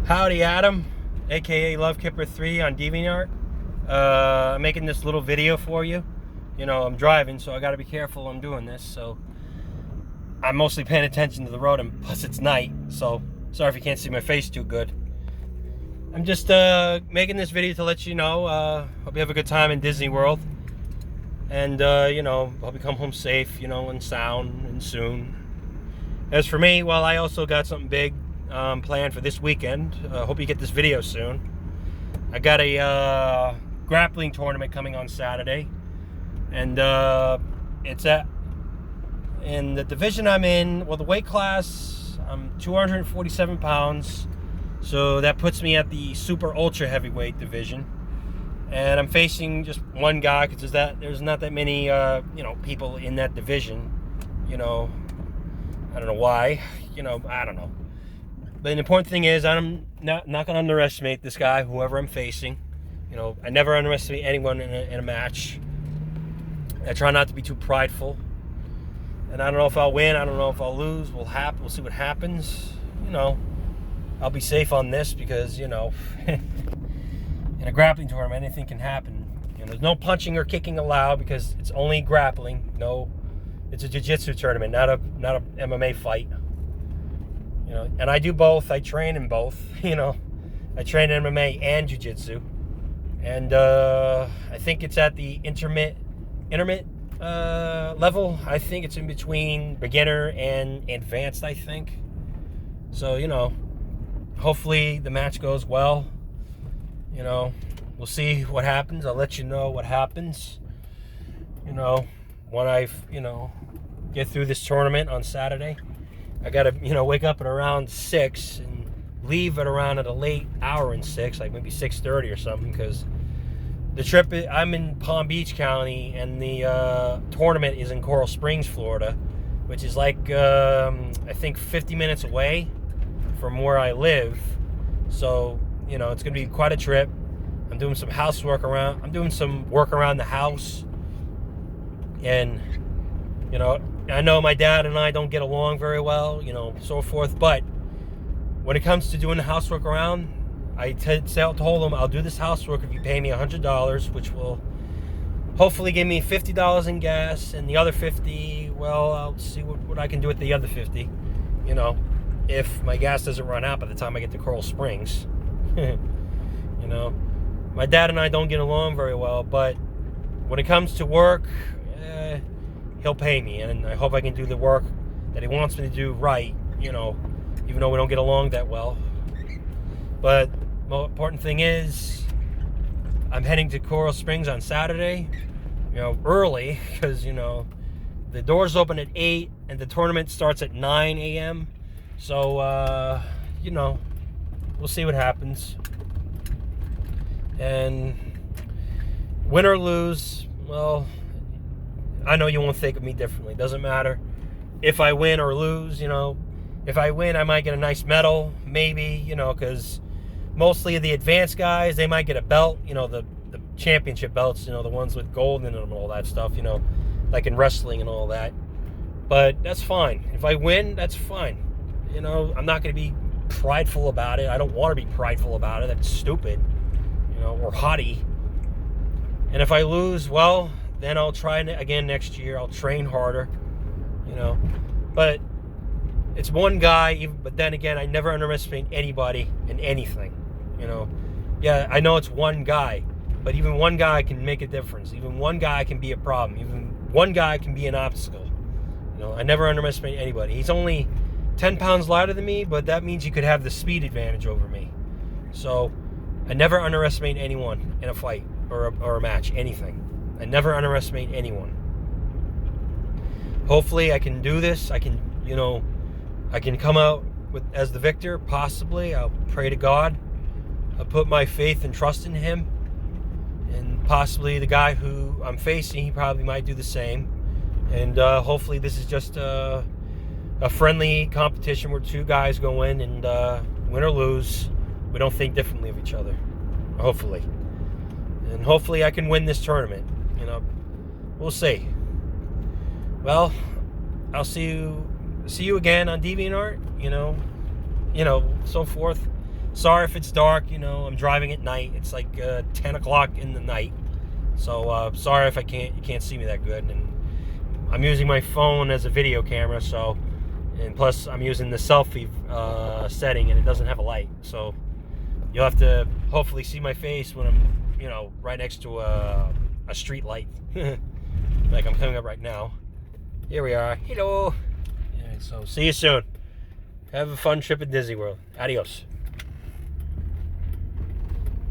Howdy, Adam, aka Luvkipper3 on DeviantArt. I'm making this little video for you. You know, I'm driving, so I gotta be careful I'm doing this. So I'm mostly paying attention to the road, and plus it's night, so sorry if you can't see my face too good. I'm just making this video to let you know, hope you have a good time in Disney World. And, you know, hope you come home safe, you know, and sound and soon. As for me, well, I also got something big planned for this weekend. Hope you get this video soon. I got a grappling tournament coming on Saturday. And it's in the division I'm in, well, the weight class, I'm 247 pounds. So that puts me at the super ultra heavyweight division. And I'm facing just one guy because there's not that many you know, people in that division. You know, I don't know why. You know, I don't know. But the important thing is I'm not going to underestimate this guy, whoever I'm facing. You know, I never underestimate anyone in a match. I try not to be too prideful. And I don't know if I'll win. I don't know if I'll lose. We'll see what happens. You know, I'll be safe on this because, you know, in a grappling tournament, anything can happen. You know, there's no punching or kicking allowed because it's only grappling. No, it's a jiu-jitsu tournament, not a MMA fight. You know, and I do both. I train in both. You know, I train in MMA and jiu-jitsu, and I think it's at the intermediate level. I think it's in between beginner and advanced, I think. So, you know, hopefully the match goes well. You know, we'll see what happens. I'll let you know what happens. You know, when I, you know, get through this tournament on Saturday. I gotta, you know, wake up at around 6 and leave at around at a late hour and 6, like maybe 6:30 or something, because the trip, I'm in Palm Beach County, and the tournament is in Coral Springs, Florida, which is like, I think 50 minutes away from where I live. So, you know, it's going to be quite a trip. I'm doing some housework around. I'm doing some work around the house. And, you know, I know my dad and I don't get along very well, you know, so forth. But when it comes to doing the housework around, I told him I'll do this housework if you pay me $100, which will hopefully give me $50 in gas. And the other 50, well, I'll see what I can do with the other 50, you know, if my gas doesn't run out by the time I get to Coral Springs. You know, my dad and I don't get along very well, but when it comes to work, he'll pay me, and I hope I can do the work that he wants me to do right, you know, even though we don't get along that well. But the most important thing is I'm heading to Coral Springs on Saturday, you know, early, because, you know, the doors open at 8 and the tournament starts at 9 a.m. So, you know, we'll see what happens. And win or lose, well, I know you won't think of me differently. Doesn't matter if I win or lose, you know. If I win, I might get a nice medal, maybe, you know, because mostly the advanced guys, they might get a belt, you know, the championship belts, you know, the ones with gold in them and all that stuff, you know, like in wrestling and all that. But that's fine. If I win, that's fine. You know, I'm not going to be prideful about it. I don't want to be prideful about it. That's stupid, you know, or haughty. And if I lose, well, then I'll try again next year. I'll train harder, you know. But it's one guy, but then again, I never underestimate anybody in anything, you know. Yeah, I know it's one guy, but even one guy can make a difference. Even one guy can be a problem. Even one guy can be an obstacle. You know, I never underestimate anybody. He's only 10 pounds lighter than me, but that means he could have the speed advantage over me. So I never underestimate anyone in a fight or a match, anything. I never underestimate anyone. Hopefully I can do this. I can, you know, I can come out as the victor, possibly. I'll pray to God. I'll put my faith and trust in him. And possibly the guy who I'm facing, he probably might do the same. And hopefully this is just a friendly competition where two guys go in and win or lose, we don't think differently of each other. Hopefully. And hopefully I can win this tournament. You know, we'll see. Well, I'll see you again on DeviantArt, you know, you know, so forth. Sorry if it's dark, you know, I'm driving at night. It's like 10 o'clock in the night. So sorry if you can't see me that good. And I'm using my phone as a video camera, so, and plus I'm using the selfie setting, and it doesn't have a light. So you'll have to hopefully see my face when I'm, you know, right next to a street light. Like I'm coming up right now. Here we are. Hello. Yeah, so see you soon. Have a fun trip at Disney World. Adios.